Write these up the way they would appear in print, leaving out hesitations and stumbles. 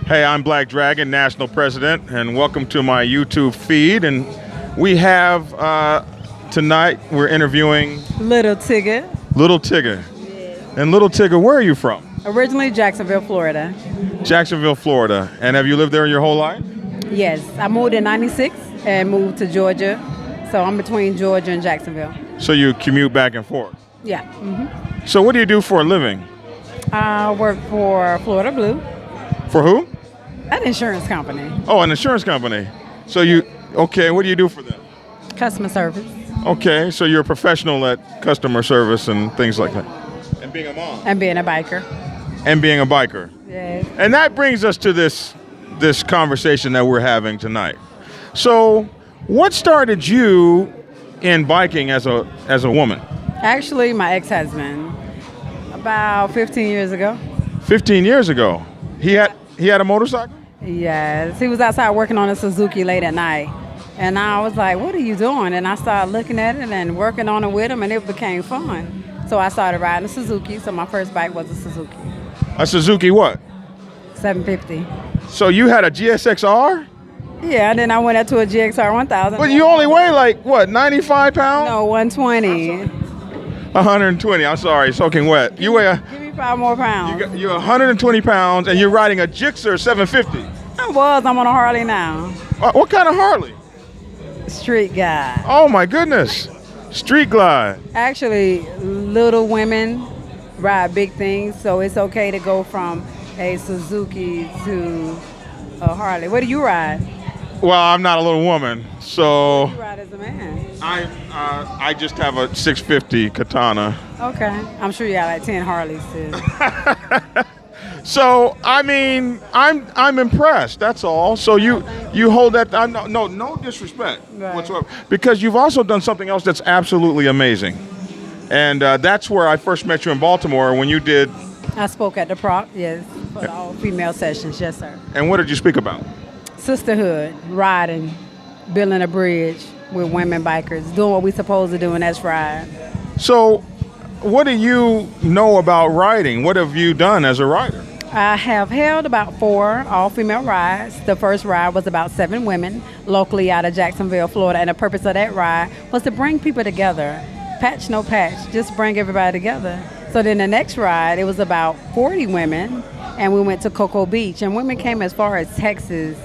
Hey, I'm Black Dragon, National President, and welcome to my YouTube feed. And we have, tonight, we're interviewing... Lil Tigger. Lil Tigger. Yeah. And Lil Tigger, where are you from? Originally Jacksonville, Florida. Jacksonville, Florida. And have you lived there your whole life? Yes, I moved in '96 and moved to Georgia. So I'm between Georgia and Jacksonville. So you commute back and forth? Yeah. So what do you do for a living? I work for Florida Blue, For who? an insurance company, Oh, an insurance company. So okay, what do you do for them? customer service, Okay, so you're a professional at customer service and things like that. And being a mom. and being a biker. And being a biker. Yes. And that brings us to this conversation that we're having tonight. So, what started you in biking as a woman? Actually, my ex-husband, about 15 years ago. 15 years ago. He had a motorcycle? Yes, he was outside working on a Suzuki late at night. And I was like, what are you doing? And I started looking at it and working on it with him, and it became fun. So I started riding a Suzuki. So my first bike was a Suzuki. A Suzuki what? 750. So you had a GSX-R? Yeah, and then I went up to a GXR 1000. But you only weigh like, what, 95 pounds? No, 120. 120, I'm sorry, soaking wet. You weigh Give me 5 more pounds. you're 120 pounds and you're riding a Gixxer 750. I'm on a Harley now. What kind of Harley? Street guy. Oh my goodness. Street glide. Actually, little women ride big things, so it's okay to go from a Suzuki to a Harley. What do you ride? Well, I'm not a little woman, so You ride as a man. I just have a 650 Katana. Okay. I'm sure you got like 10 Harleys too. So I mean, I'm impressed. That's all. So you hold that. No disrespect Right. whatsoever, because you've also done something else that's absolutely amazing, and that's where I first met you in Baltimore when you did. I spoke at the Proc, yes, for the all-female sessions, yes, sir. And what did you speak about? Sisterhood, riding, building a bridge with women bikers, doing what we're supposed to do, and that's ride. So, what do you know about riding? What have you done as a rider? I have held about 4 all-female rides. The first ride was about 7 women locally out of Jacksonville, Florida, and the purpose of that ride was to bring people together. Patch, no patch, just bring everybody together. So then the next ride, it was about 40 women, and we went to Cocoa Beach, and women came as far as Texas,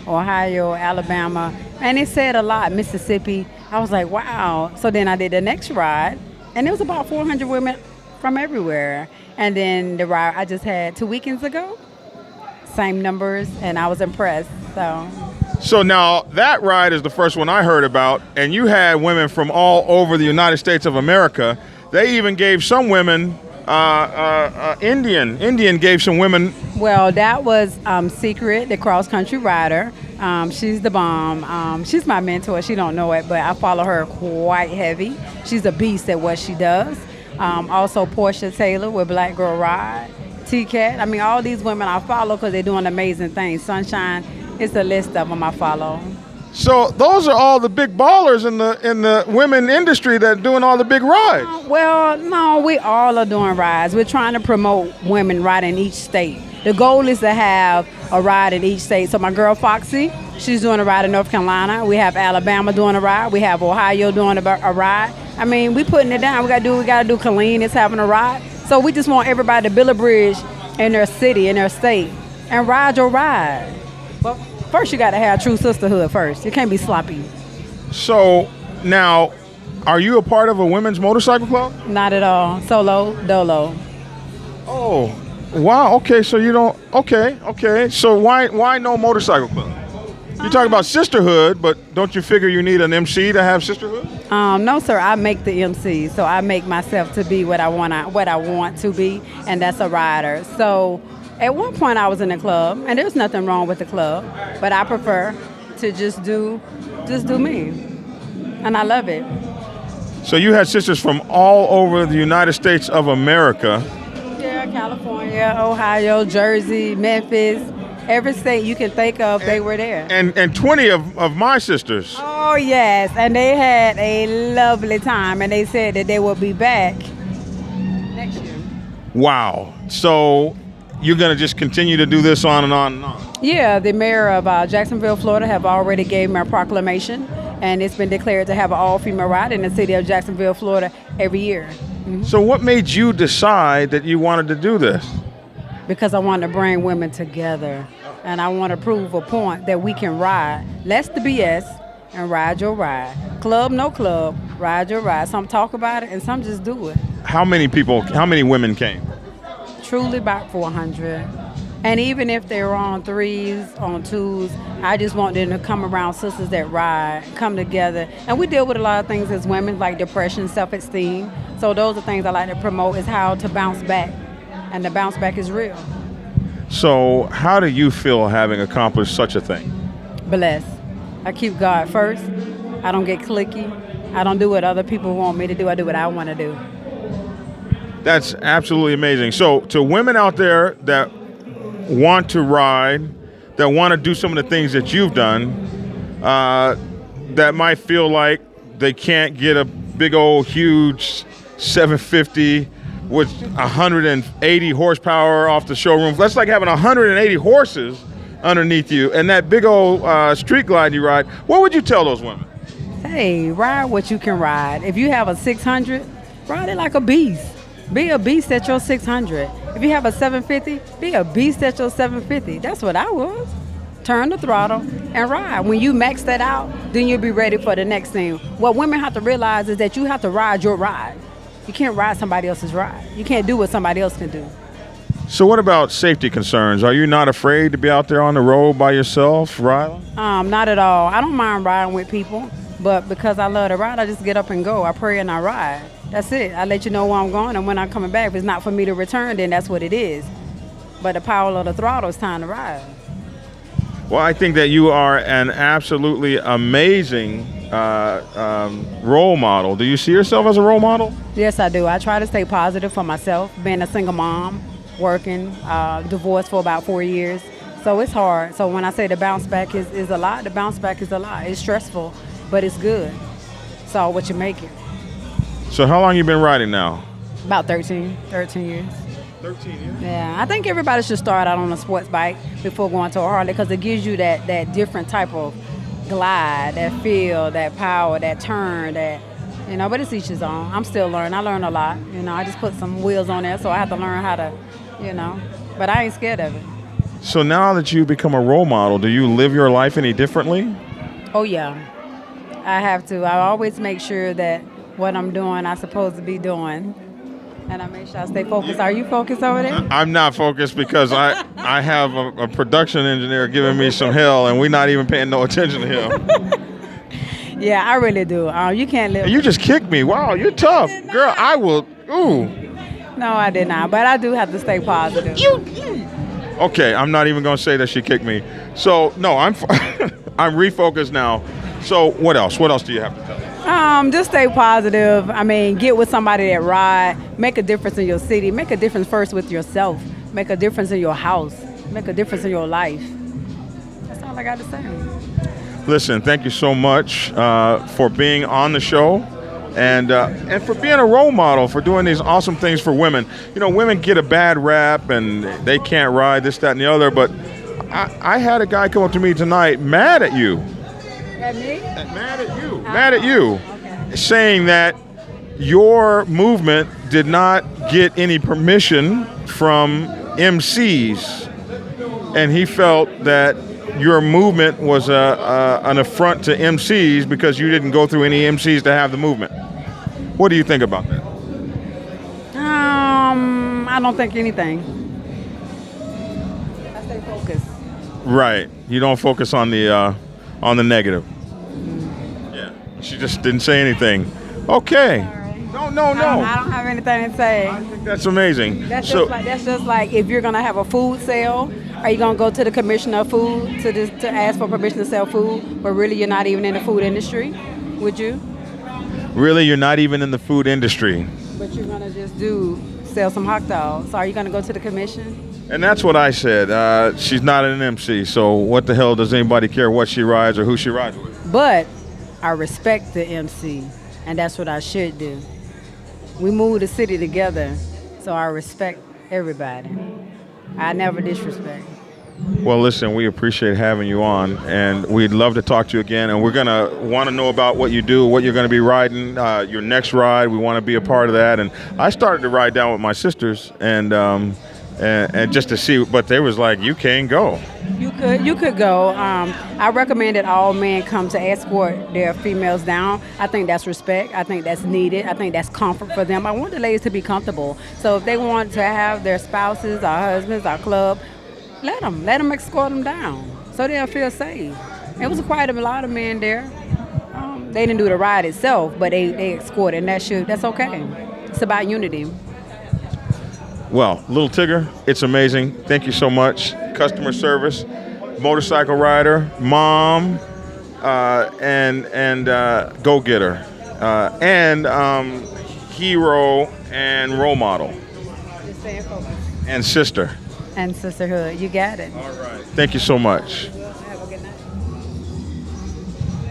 Ohio, Alabama, and it said a lot, Mississippi. I was like, wow. So then I did the next ride, and it was about 400 women from everywhere. And then the ride I just had 2 weekends ago, same numbers, and I was impressed. So now that ride is the first one I heard about, and you had women from all over the United States of America. They even gave some women Indian gave some women. Well, that was Secret, the cross-country rider. She's the bomb. She's my mentor. She don't know it, but I follow her quite heavy. She's a beast at what she does. Also, Portia Taylor with Black Girl Ride. T-Cat. I mean, all these women I follow because they're doing amazing things. Sunshine, it's a list of them I follow. So those are all the big ballers in the women industry that are doing all the big rides. Well, no, we all are doing rides. We're trying to promote women riding in each state. The goal is to have a ride in each state. So my girl Foxy, she's doing a ride in North Carolina. We have Alabama doing a ride. We have Ohio doing a ride. I mean, we putting it down. We gotta do Colleen is having a ride. So we just want everybody to build a bridge in their city, in their state, and ride your ride. But first, you got to have true sisterhood first. You can't be sloppy. So now, are you a part of a women's motorcycle club? Not at all. Solo, dolo. Oh, wow. Okay, so you don't. Okay. So why no motorcycle club? You talk about sisterhood, but don't you figure you need an MC to have sisterhood? No, sir. I make the MC, so I make myself to be what I want to be, and that's a rider. So at one point I was in a club, and there's nothing wrong with the club, but I prefer to just do me, and I love it. So you had sisters from all over the United States of America. Yeah, California, Ohio, Jersey, Memphis. Every state you can think of, they were there. And 20 of my sisters. Oh, yes. And they had a lovely time. And they said that they will be back next year. Wow. So you're going to just continue to do this on and on and on? Yeah, the mayor of Jacksonville, Florida, have already gave me a proclamation, and it's been declared to have an all-female ride in the city of Jacksonville, Florida, every year. So what made you decide that you wanted to do this? Because I want to bring women together, and I want to prove a point that we can ride less the BS and ride your ride. Club, no club, ride your ride. Some talk about it, and some just do it. How many women came? Truly about 400. And even if they're on threes, on twos, I just want them to come around sisters that ride, come together. And we deal with a lot of things as women, like depression, self-esteem. So those are things I like to promote, is how to bounce back. And the bounce back is real. So how do you feel having accomplished such a thing? Blessed. I keep God first. I don't get cliquey. I don't do what other people want me to do. I do what I want to do. That's absolutely amazing. So to women out there that want to ride, that want to do some of the things that you've done, that might feel like they can't get a big old huge 750 with 180 horsepower off the showroom. That's like having 180 horses underneath you and that big old street glide you ride. What would you tell those women? Hey, ride what you can ride. If you have a 600, ride it like a beast. Be a beast at your 600. If you have a 750, be a beast at your 750. That's what I was. Turn the throttle and ride. When you max that out, then you'll be ready for the next thing. What women have to realize is that you have to ride your ride. You can't ride somebody else's ride. You can't do what somebody else can do. So what about safety concerns? Are you not afraid to be out there on the road by yourself, Ryla? Not at all. I don't mind riding with people, but because I love to ride, I just get up and go. I pray and I ride. That's it. I let you know where I'm going, and when I'm coming back, if it's not for me to return, then that's what it is. But the power of the throttle is time to ride. Well, I think that you are an absolutely amazing role model. Do you see yourself as a role model? Yes, I do. I try to stay positive for myself, being a single mom, working, divorced for about 4 years. So it's hard. So when I say the bounce back is a lot, the bounce back is a lot. It's stressful, but it's good. So what you make it. So how long you been riding now? About 13 years. 13 years? Yeah, I think everybody should start out on a sports bike before going to a Harley, because it gives you that different type of glide, that feel, that power, that turn, but it's each his own. I'm still learning. I learn a lot. I just put some wheels on there, so I have to learn how to, but I ain't scared of it. So now that you become a role model, do you live your life any differently? Oh, yeah. I have to. I always make sure that what I'm doing, I'm supposed to be doing. And I make sure I stay focused. Are you focused over there? I'm not focused because I have a production engineer giving me some hell, and we're not even paying no attention to him. Yeah, I really do. You can't live. You just kicked me. Wow, you're tough. Girl, I will. Ooh. No, I did not. But I do have to stay positive. Okay, I'm not even going to say that she kicked me. So, no, I'm refocused now. So, what else? What else do you have to tell me? Just stay positive. Get with somebody that ride. Make a difference in your city. Make a difference first with yourself. Make a difference in your house. Make a difference in your life. That's all I got to say. Listen, thank you so much for being on the show and for being a role model, for doing these awesome things for women. Women get a bad rap and they can't ride, this, that, and the other, but I had a guy come up to me tonight mad at you. At me? Mad at you, okay. Saying that your movement did not get any permission from MCs, and he felt that your movement was an affront to MCs because you didn't go through any MCs to have the movement. What do you think about that? I don't think anything. I stay focused. Right. You don't focus on the negative. Yeah. She just didn't say anything. Okay. No. I don't have anything to say. I think that's amazing. That's just like if you're gonna have a food sale, are you gonna go to the commissioner of food to ask for permission to sell food, but really you're not even in the food industry? Would you? Really, you're not even in the food industry. But you're gonna just sell some hot dogs. So are you gonna go to the commission? And that's what I said. She's not an MC, so what the hell does anybody care what she rides or who she rides with? But I respect the MC, and that's what I should do. We moved the city together, so I respect everybody. I never disrespect. Well, listen, we appreciate having you on, and we'd love to talk to you again. And we're gonna want to know about what you do, what you're going to be riding, your next ride. We want to be a part of that. And I started to ride down with my sisters, and just to see, but they was like, you can't go. You could go. I recommend that all men come to escort their females down. I think that's respect. I think that's needed. I think that's comfort for them. I want the ladies to be comfortable. So if they want to have their spouses, our husbands, our club, let them escort them down so they'll feel safe. It was quite a lot of men there. They didn't do the ride itself, but they escorted, and that's okay. It's about unity. Well, Lil Tigger, it's amazing. Thank you so much. Customer service, motorcycle rider, mom, and go-getter, and hero and role model, Just stay focused. and sister. And sisterhood. You got it. All right. Thank you so much.